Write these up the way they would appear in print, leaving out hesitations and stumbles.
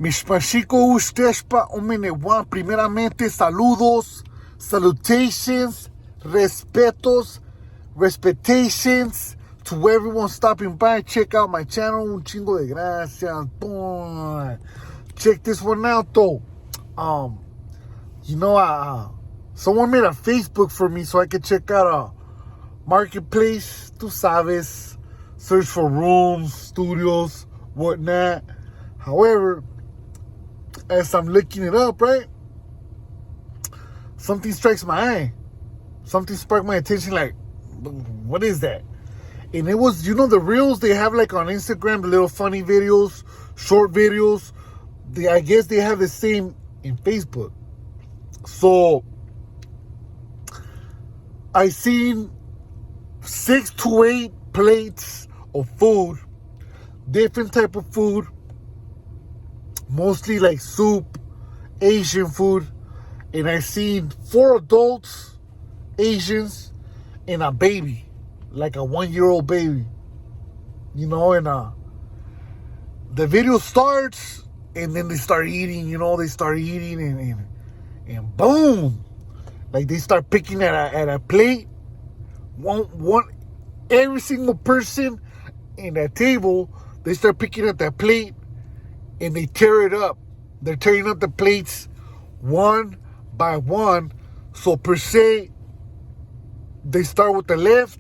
Mishpashiko Usteshpa Omenewa. Primeramente, saludos, salutations, respetos, respectations to everyone stopping by. Check out my channel. Un chingo de gracias. Boy. Check this one out, though. Someone made a Facebook for me so I could check out a marketplace. Tu sabes. Search for rooms, studios, whatnot. However, as I'm looking it up, right, something strikes my eye. Something sparked my attention, like, what is that? And it was, the reels they have like on Instagram, the little funny videos, short videos. I guess they have the same in Facebook. So I seen 6 to 8 plates of food, different type of food, mostly like soup, Asian food, and I seen 4 adults, Asians, and a baby, like a 1-year-old baby, and the video starts, and then they start eating, and boom, like they start picking at a plate, one every single person in that table, they start picking at that plate, and they tear it up. They're tearing up the plates one by one. So per se, they start with the left,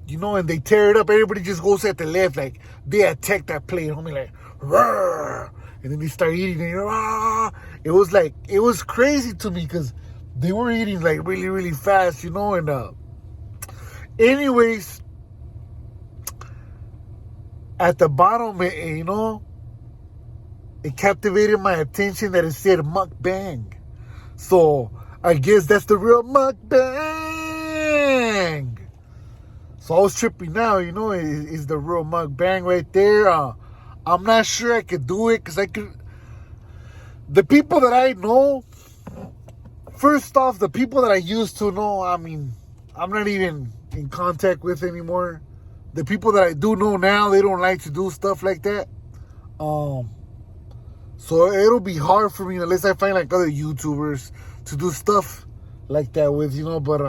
and they tear it up. Everybody just goes at the left, like they attack that plate, homie, like, Rawr! And then they start eating, and it was crazy to me because they were eating like really, really fast, and anyways, at the bottom, it captivated my attention that it said mukbang. So I guess that's the real mukbang. So I was tripping out, is the real mukbang right there. I'm not sure I could do it because the people that I know, first off, the people that I used to know, I'm not even in contact with anymore. The people that I do know now, they don't like to do stuff like that. So it'll be hard for me unless I find like other YouTubers to do stuff like that with, but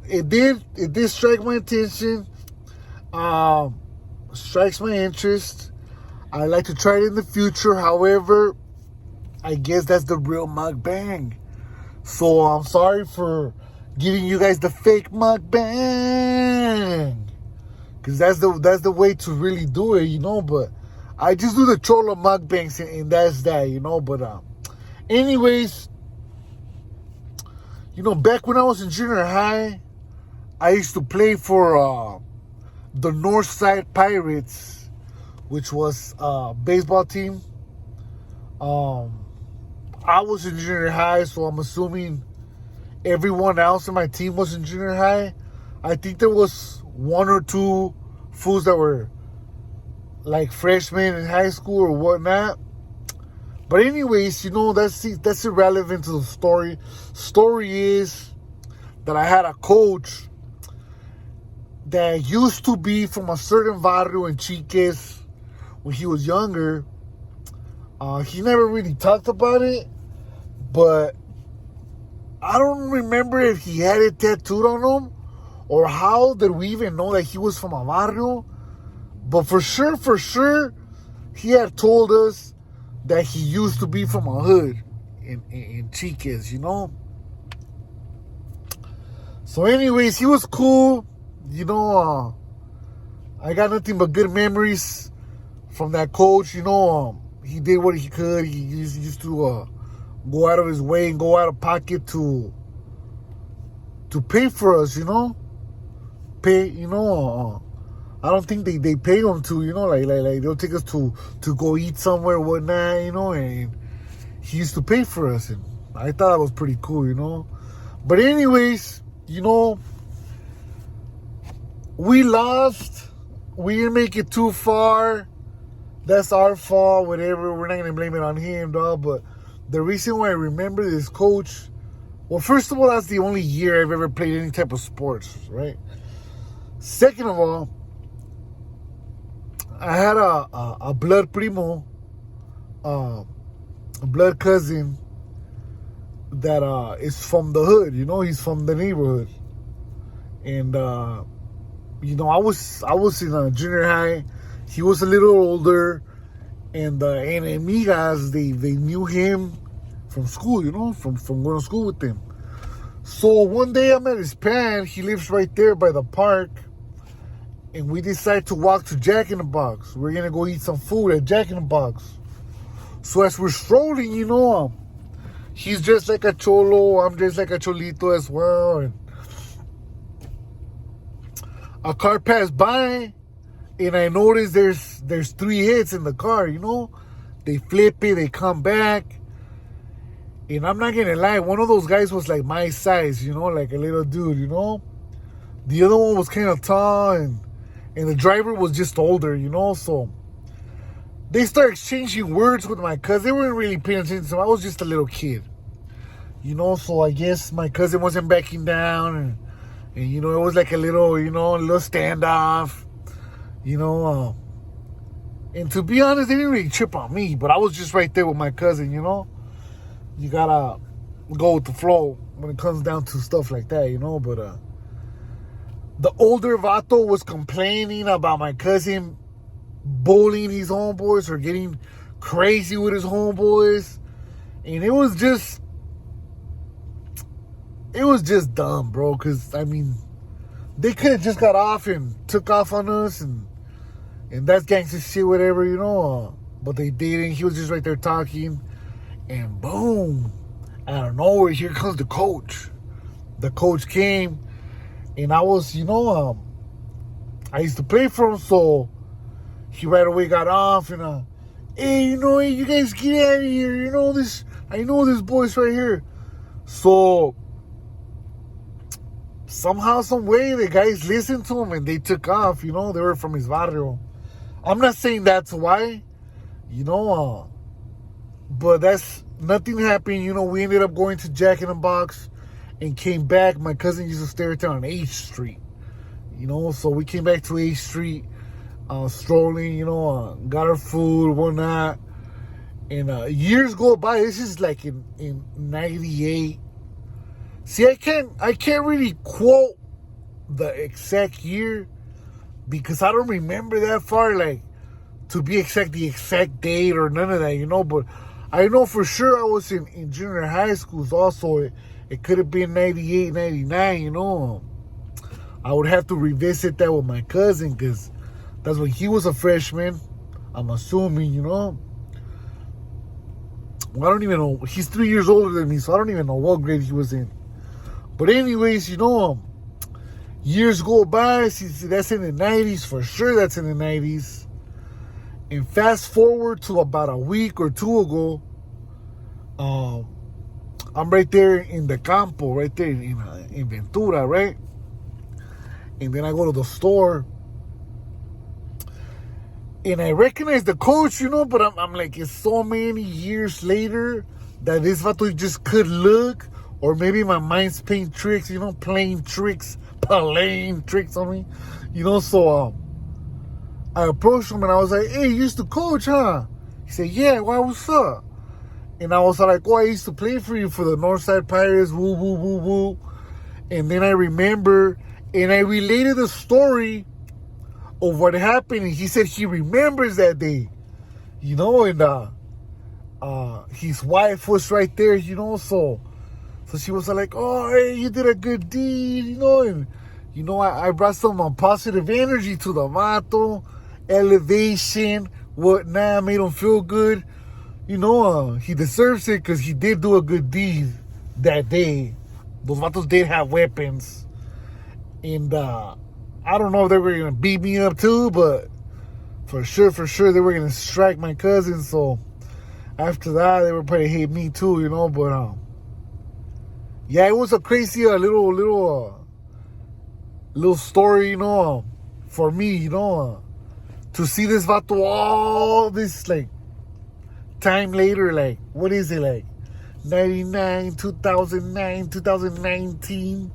it did strike my attention. Strikes my interest. I'd like to try it in the future. However, I guess that's the real mukbang. So I'm sorry for giving you guys the fake mukbang, because that's the way to really do it, but I just do the Cholo mukbangs, and that's that, but anyways, back when I was in junior high, I used to play for the Northside Pirates, which was a baseball team. I was in junior high, so I'm assuming everyone else in my team was in junior high. I think there was 1 or 2 fools that were like freshmen in high school or whatnot. But anyways, that's irrelevant to the story. Story is that I had a coach that used to be from a certain barrio in Chiques when he was younger. He never really talked about it, but I don't remember if he had it tattooed on him or how did we even know that he was from a barrio. But for sure, he had told us that he used to be from a hood in Chiques, So anyways, he was cool. I got nothing but good memories from that coach. He did what he could. He used to go out of his way and go out of pocket to pay for us, Pay, I don't think they pay him to, like they'll take us to go eat somewhere, whatnot, and he used to pay for us, and I thought that was pretty cool, But anyways, we lost. We didn't make it too far. That's our fault, whatever. We're not going to blame it on him, dog. But the reason why I remember this coach, well, first of all, that's the only year I've ever played any type of sports, right? Second of all, I had a blood primo blood cousin that is from the hood. He's from the neighborhood, and I was in junior high. He was a little older, and the enemigas they knew him from school. From going to school with him. So one day I'm at his pad. He lives right there by the park, and we decide to walk to Jack in the Box. We're gonna go eat some food at Jack in the Box. So as we're strolling, he's just like a cholo. I'm just like a cholito as well. And a car passed by, and I noticed there's 3 hits in the car. They flip it, they come back, and I'm not gonna lie. One of those guys was like my size, like a little dude. The other one was kind of tall, and the driver was just older. So they start exchanging words with my cousin. They weren't really paying attention to me. I was just a little kid. So I guess my cousin wasn't backing down, and it was like a little standoff, and to be honest, they didn't really trip on me, but I was just right there with my cousin. You gotta go with the flow when it comes down to stuff like that, but the older vato was complaining about my cousin bullying his homeboys or getting crazy with his homeboys, and it was just dumb, bro, because they could have just got off and took off on us, and that's gangster shit, whatever, but they didn't. He was just right there talking, and boom, out of nowhere, here comes the coach. The coach came, and I was, I used to play for him, so he right away got off, and hey, you guys get out of here, I know this boy's right here. So somehow, some way, the guys listened to him and they took off. They were from his barrio. I'm not saying that's why, but that's nothing happened. We ended up going to Jack in the Box and came back. My cousin used to stay right there on H Street, so we came back to H Street, strolling, got our food, whatnot. And years go by. This is like in 98. See, I can't really quote the exact year because I don't remember that far, like, to be exact, the exact date or none of that, but I know for sure I was in junior high schools also. It could have been 98, 99, I would have to revisit that with my cousin because that's when he was a freshman, I'm assuming, Well, I don't even know. He's 3 years older than me, so I don't even know what grade he was in. But anyways, years go by. See, that's in the 90s. For sure that's in the 90s. And fast forward to about a week or two ago, I'm right there in the campo, right there in Ventura, right? And then I go to the store, and I recognize the coach, but I'm like, it's so many years later that this vato just could look, or maybe my mind's playing tricks, playing tricks on me, so I approached him and I was like, hey, you used to coach, huh? He said, yeah, why, what's up? And I was like, oh, I used to play for you for the Northside Pirates, woo, woo, woo, woo. And then I remember, and I related the story of what happened, and he said he remembers that day, and his wife was right there, so she was like, oh, hey, you did a good deed, and I brought some positive energy to the vato, elevation, whatnot, made him feel good. He deserves it because he did do a good deed that day. Those vatos did have weapons, and I don't know if they were going to beat me up too, but for sure, they were going to strike my cousin. So after that, they were probably hate me too, but yeah, it was a crazy little story, for me, to see this vato all this, like, time later, like, what is it, like, 99, 2009, 2019,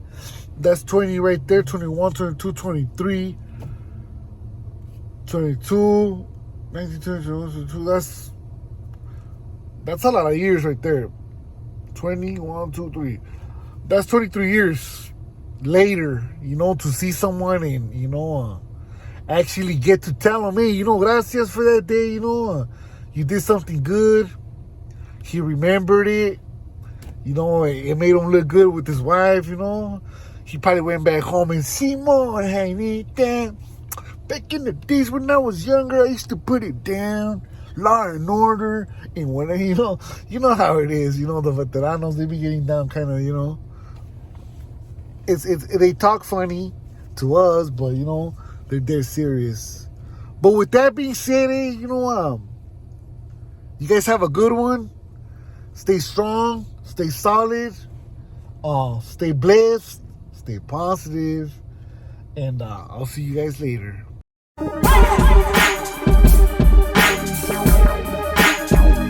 that's 20 right there, 21, 22, 23, 22, 19, 22, that's That's a lot of years right there. 21, 2, 3. That's 23 years later, to see someone and, actually get to tell him, hey, gracias for that day, you did something good. He remembered it. It made him look good with his wife, He probably went back home and Simon, Jainita, back in the days when I was younger, I used to put it down, law and order, and when, you know how it is, the veteranos, they be getting down kind of, they talk funny to us, but, they're dead serious. But with that being said, hey, you guys have a good one. Stay strong, stay solid, stay blessed, stay positive, and I'll see you guys later.